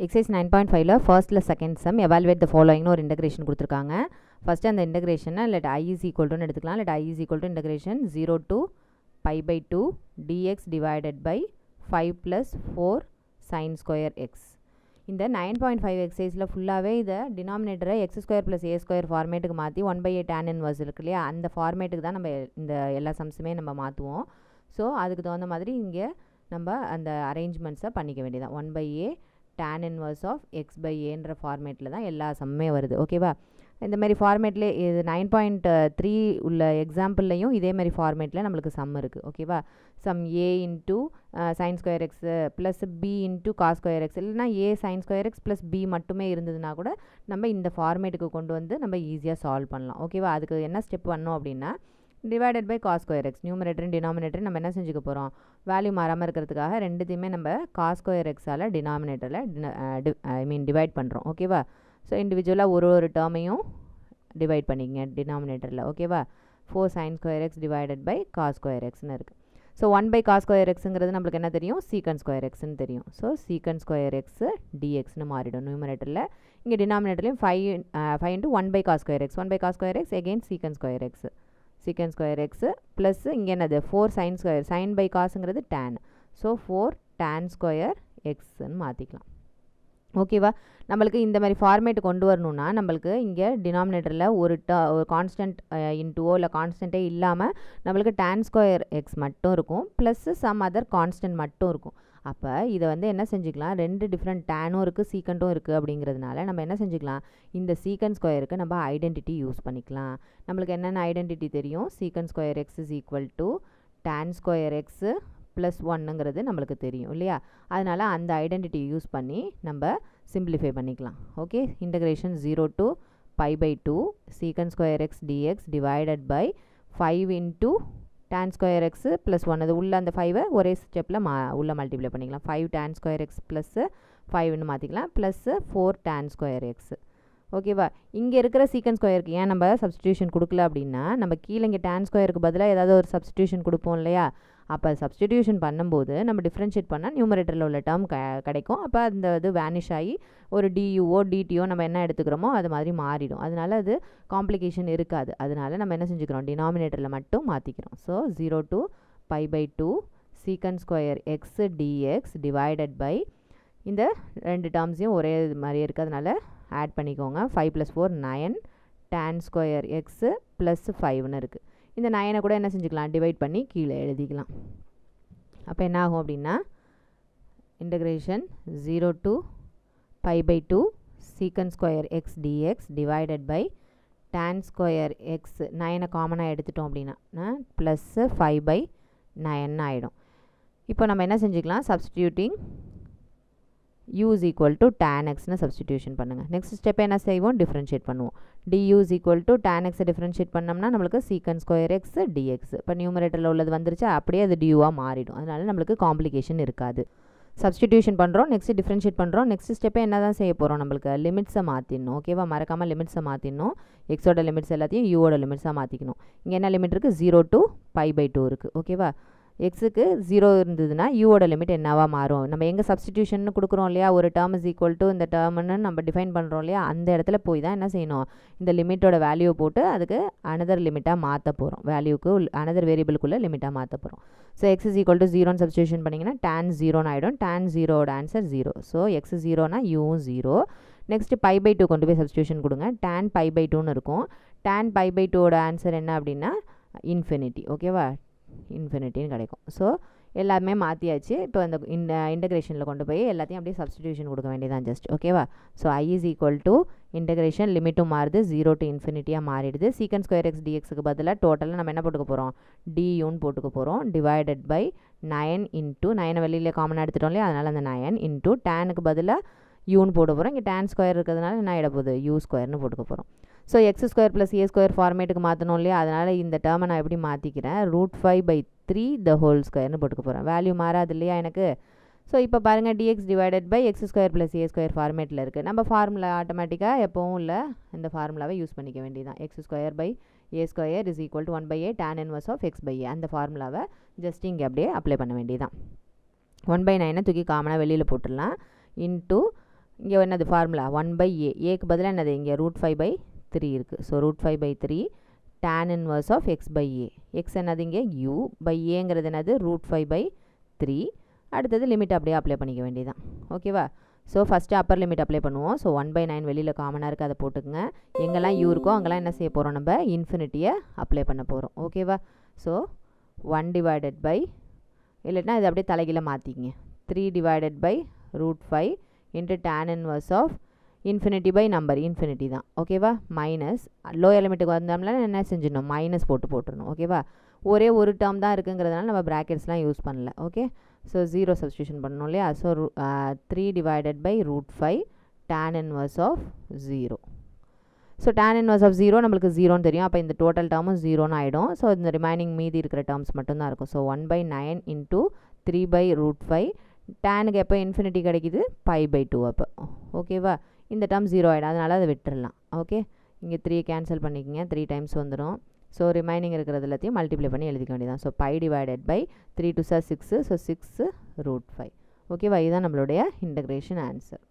Exercise 9.5ல ஃபர்ஸ்ட்ல second sum evaluate த ஃபாலோயிங்னு ஒரு integration கொடுத்துருக்காங்க. ஃபஸ்ட்டு அந்த இன்டகிரேஷனை லெட் ஐ இஸ் ஈக்குவல்டுன்னு எடுத்துக்கலாம். Let I is equal to integration 0 to π/2 dx divided by 5 + 4 sin square x. இந்த 9.5 எக்ஸைஸில் ஃபுல்லாகவே இதை டினாமினேட்டரை x² + a² ஃபார்மேட்டுக்கு மாற்றி 1/a tan இன்வர்ஸ் இருக்கு இல்லையா, அந்த ஃபார்மேட்டுக்கு தான் நம்ம இந்த எல்லா சம்ஸுமே நம்ம மாற்றுவோம். ஸோ அதுக்கு தகுந்த மாதிரி இங்கே நம்ம அந்த அரேஞ்ச்மெண்ட்ஸை பண்ணிக்க வேண்டியதான். 1/a tan இன்வர்ஸ் ஆஃப் x/aன்ற ஃபார்மேட்டில் தான் எல்லா சம்மே வருது. ஓகேவா? இந்த மாதிரி ஃபார்மேட்லேயே இது 9.3 உள்ள எக்ஸாம்பிள்லையும் இதே மாதிரி ஃபார்மேட்டில் நம்மளுக்கு சம் இருக்குது. ஓகேவா? Sum a into sin square x plus b into cos square x, இல்லைனா a sin square x plus b மட்டுமே இருந்ததுன்னா கூட நம்ம இந்த ஃபார்மேட்டுக்கு கொண்டு வந்து நம்ம ஈஸியாக சால்வ் பண்ணலாம். ஓகேவா? அதுக்கு என்ன ஸ்டெப் பண்ணோம் அப்படின்னா, divided by cos square x, நியூமரேட்டரும் டினாமினேட்டரும் நம்ம என்ன செஞ்சுக்க போகிறோம், வேல்யூ மாறாமல் இருக்கிறதுக்காக ரெண்டுத்தையுமே நம்ம காஸ் ஸ்கொயர் எக்ஸால் டினாமினேட்டரில் டிவைட் பண்ணுறோம். ஓகேவா? ஸோ இண்டிவிஜுவலாக ஒரு டேர்மையும் டிவைட் பண்ணிக்கங்க டினாமினேட்டரில். ஓகேவா? 4 sin square x divided by cos square எக்ஸ்னு இருக்குது. ஸோ 1/காஸ் ஸ்கொயர் எக்ஸுங்கிறது நம்மளுக்கு என்ன தெரியும், சீக்கன் ஸ்கொயர் எக்ஸ்ன்னு தெரியும். ஸோ சீக்கன் ஸ்கொயர் எக்ஸ் டிஎக்ஸ்னு மாறிடும் நியூமரேட்டரில். இங்கே டினாமினேட்டர்லையும் 5 into 1/காஸ் ஸ்கொயர் எக்ஸ், 1/காஸ் square x again secant square x, secant square x plus இங்கே என்னது 4 sin ஸ்கொயர், சைன் பை காசுங்கிறது tan. ஸோ 4 tan ஸ்கொயர் எக்ஸ்ன்னு மாற்றிக்கலாம். ஓகேவா? நம்மளுக்கு இந்த மாதிரி ஃபார்மேட் கொண்டு வரணுன்னா நம்மளுக்கு இங்கே டினாமினேட்டரில் ஒரு கான்ஸ்டன்ட் இன்ட்டுவோ இல்லை கான்ஸ்டன்ட்டே இல்லாமல் நம்மளுக்கு tan ஸ்கொயர் எக்ஸ் மட்டும் இருக்கும், ப்ளஸ் சம் அதர் கான்ஸ்டன்ட் மட்டும் இருக்கும். அப்போ இதை வந்து என்ன செஞ்சுக்கலாம், ரெண்டு டிஃப்ரெண்ட் டேனும் இருக்குது சீக்கண்ட்டும் இருக்குது அப்படிங்கிறதுனால நம்ம என்ன செஞ்சுக்கலாம், இந்த சீக்கன் ஸ்கொயருக்கு நம்ம ஐடென்டிட்டி யூஸ் பண்ணிக்கலாம். நம்மளுக்கு என்னென்ன ஐடென்டிட்டி தெரியும், secant square x is equal to tan square x plus 1ங்கிறது நம்மளுக்கு தெரியும் இல்லையா, அதனால் அந்த ஐடென்டிட்டி யூஸ் பண்ணி நம்ம சிம்பிளிஃபை பண்ணிக்கலாம். Okay, integration 0 to π/2 secant square x dx divided by 5 into tan square x plus 1, அது உள்ள அந்த 5 ஒரே ஸ்டெப்பில் உள்ள மல்டிப்ளை பண்ணிக்கலாம். 5 tan ஸ்கொயர் எக்ஸ் ப்ளஸ் 5ன்னு மாற்றிக்கலாம், ப்ளஸ் 4 tan ஸ்கொயர் எக்ஸ். ஓகேவா? இங்கே இருக்கிற சீக்கன் ஸ்கொயருக்கு ஏன் நம்ம சப்ஸ்டியூஷன் கொடுக்கல அப்படின்னா, நம்ம கீழே இங்கே tan ஸ்கொயருக்கு பதிலாக ஏதாவது ஒரு சப்ஸ்டியூஷன் கொடுப்போம் இல்லையா, அப்போ சப்ஸ்டிடியூஷன் பண்ணும்போது நம்ம டிஃப்ரென்ஷியேட் பண்ணால் நியூமரேட்டரில் உள்ள டேர்ம் கிடைக்கும். அப்போ அந்த இது வேனிஷ் ஆகி ஒரு டியூஓ டிடிஓ நம்ம என்ன எடுத்துக்கிறோமோ அது மாதிரி மாறிடும். அதனால அது காம்ப்ளிகேஷன் இருக்காது. அதனால நம்ம என்ன செஞ்சுக்கிறோம், டினாமினேட்டரில் மட்டும் மாற்றிக்கிறோம். So 0 to π/2 secant square x dx divided by, இந்த ரெண்டு டேர்ம்ஸையும் ஒரே மாதிரி இருக்கிறதுனால ஆட் பண்ணிக்கோங்க. 5 + 4 9 tan ஸ்கொயர் எக்ஸு ப்ளஸ் 5ன்னு இருக்குது. இந்த 9 கூட என்ன செஞ்சுக்கலாம், டிவைட் பண்ணி கீழே எழுதிக்கலாம். அப்போ என்ன ஆகும் அப்படின்னா, integration 0 to π/2 secant square x dx divided by tan square x 9 காமனாக எடுத்துட்டோம் அப்படின்னா ப்ளஸ் 5/9 ஆகிடும். இப்போ நம்ம என்ன செஞ்சுக்கலாம், substituting u is equal to tan xன்னு சப்ஸ்டிடியூஷன் பண்ணுங்கள். நெக்ஸ்ட் ஸ்டெப் என்ன செய்வோம், டிஃப்ரென்ஷியேட் பண்ணுவோம். du is equal to tan x differentiate பண்ணோம்னா நம்மளுக்கு சீக்கன் ஸ்கொயர் எக்ஸ் டிஎக்ஸ், இப்போ நியூமரேட்டரில் உள்ளது வந்துருச்சு, அப்படியே அது டியூவாக மாறிடும். அதனால நம்மளுக்கு காம்ப்ளிகேஷன் இருக்காது. சப்ஸ்டிடியூஷன் பண்ணுறோம், நெக்ஸ்ட் டிஃப்ரென்ஷியேட் பண்ணுறோம். நெக்ஸ்ட் ஸ்டெப்பே என்ன தான் செய்ய போகிறோம், நம்மளுக்கு லிமிட்ஸை மாற்றிடணும். ஓகேவா? மறக்காமல் லிமிட்ஸை மாற்றிடணும். எக்ஸோட லிமிட்ஸ் எல்லாத்தையும் யூவோட லிமிட்ஸாக மாற்றிக்கணும். இங்கே என்ன லிமிட் இருக்குது, 0 to π/2 இருக்குது. ஓகேவா? எக்ஸுக்கு 0 இருந்ததுன்னா யூவோட லிமிட் என்னவா மாறும், நம்ம எங்கே சப்ஸ்டிடியூஷன் கொடுக்குறோம் இல்லையா, ஒரு டேர்ம் இஸ் ஈக்குவல் டு இந்த டேர்ம்னு நம்ம டிஃபைன் பண்ணுறோம் இல்லையா, அந்த இடத்துல போய் தான் என்ன செய்யணும், இந்த லிமிட்டோட வேல்யூவை போட்டு அதுக்கு அனதர் லிமிட்டாக மாற்ற போகிறோம், வேல்யூக்கு அனதர் வேரியபிளுக்குள்ளே லிமிட்டாக மாற்ற போகிறோம். So x is equal to 0ன்னு சப்ஸ்டியூஷன் பண்ணிங்கன்னா tan 0ன்னு ஆகிடும். tan 0வோட ஆன்சர் 0. ஸோ எக்ஸ் 0னா யூவும் 0. நெக்ஸ்ட்டு π/2 கொண்டு போய் சப்ஸ்டியூஷன் கொடுங்க. tan π/2ன்னு இருக்கும். tan π/2வோட ஆன்சர் என்ன அப்படின்னா இன்ஃபினிட்டி. ஓகேவா? இன்ஃபினிட்டின்னு கிடைக்கும். ஸோ எல்லாமே மாற்றியாச்சு. இப்போ இந்த இன்டகிரேஷனில் கொண்டு போய் எல்லாத்தையும் அப்படியே சப்ஸ்டிடியூஷன் கொடுக்க வேண்டியதான் ஜஸ்ட். ஓகேவா? So I is equal to integration லிமிட்டும் மாறுது, 0 to இன்ஃபினிட்டியாக மாறிடுது. சீக்கன் ஸ்கொயர் எக்ஸ் டிஎக்ஸுக்கு பதிலாக டோட்டலாக நம்ம என்ன போட்டுக்க போகிறோம், டியூன்னு போட்டுக்க போகிறோம். டிவைடட் பை 9 into 9 வெளியில் காமனாக எடுத்துட்டோம் இல்லையா, அதனால் அந்த 9 into டேனுக்கு பதிலாக யூன்னு போட போகிறோம். இங்கே tan ஸ்கொயர் இருக்கிறதுனால என்ன ஆகிட போகுது, யூ ஸ்கொயர்னு போட்டுக்க போகிறோம். So X square plus a square ஃபார்மேட்டுக்கு மாற்றணும் இல்லையா, அதனால் இந்த டேர்மை நான் எப்படி மாற்றிக்கிறேன், √5/3 the whole ஸ்கொயர்னு போட்டுக்க போகிறேன். வேல்யூ மாறாது இல்லையா எனக்கு. ஸோ இப்போ பாருங்கள், dx divided by x square plus a square ஃபார்மேட்டில் இருக்குது. நம்ம ஃபார்முலா ஆட்டோமேட்டிக்காக எப்போவும் இல்லை இந்த ஃபார்முலாவை யூஸ் பண்ணிக்க வேண்டியதான். x² is equal to 1/a tan inverse of x/a, அந்த ஃபார்முலாவை ஜஸ்ட் இங்கே அப்படியே அப்ளை பண்ண வேண்டியதான். 1/9 தூக்கி காமனாக வெளியில் போட்டுடலாம். இன்ட்டு இங்கே என்னது ஃபார்முலா 1/a, ஏக்கு பதிலாக என்னது இங்கே √5/3 இருக்குது. So √5/3 tan inverse of x/a. x என்னது இங்கே u by aங்கிறது என்னது √5/3. அடுத்தது லிமிட் அப்படியே அப்ளை பண்ணிக்க வேண்டியதான். ஓகேவா? So first upper limit apply பண்ணுவோம். ஸோ 1/9 வெளியில் காமனாக இருக்குது, அதை போட்டுக்குங்க. எங்கெல்லாம் u இருக்கோ அங்கெல்லாம் என்ன செய்ய போகிறோம், நம்ம இன்ஃபினிட்டியை அப்ளை பண்ண போகிறோம். ஓகேவா? ஸோ 1 divided by, இல்லைன்னா இது அப்படியே தலைகீழ மாற்றிக்கிங்க, 3 divided by √5 into tan inverse of infinity by number, infinity தான். ஓகேவா? மைனஸ் லோயர் லிமிட்டுக்கு வந்தோம்னா என்ன செஞ்சிடணும், மைனஸ் போட்டுருணும். ஓகேவா? ஒரே ஒரு டேர்ம் தான் இருக்குங்கிறதுனால நம்ம ப்ராக்கெட்ஸ்லாம் யூஸ் பண்ணல. ஓகே, ஸோ 0 சப்ஸ்டியூஷன் பண்ணணும் இல்லையா? So 3 divided by √5 tan inverse of 0. So tan inverse of 0 நம்மளுக்கு 0ன்னு தெரியும். அப்போ இந்த டோட்டல் டேர்மும் 0ன்னு ஆகிடும். ஸோ இந்த ரிமைனிங் மீதி இருக்கிற டேர்ம்ஸ் மட்டும்தான் இருக்கும். So 1/9 into 3/√5. டேனுக்கு எப்போ இன்ஃபினிட்டி கிடைக்குது, π/2 அப்போ. ஓகேவா? இந்த டேர்ம் 0 ஆகிடும், அதனால் அதை விட்டுடலாம். ஓகே, இங்கே 3 கேன்சல் பண்ணிக்கோங்க, 3 டைம்ஸ் வந்துடும். ஸோ ரிமைனிங் இருக்கிறது எல்லாத்தையும் மல்டிப்ளை பண்ணி எழுதிக்க வேண்டியதான். So π divided by 3 2 6, so 6 √5. ஓகேவா? இதுதான் நம்மளுடைய இன்டகிரேஷன் ஆன்சர்.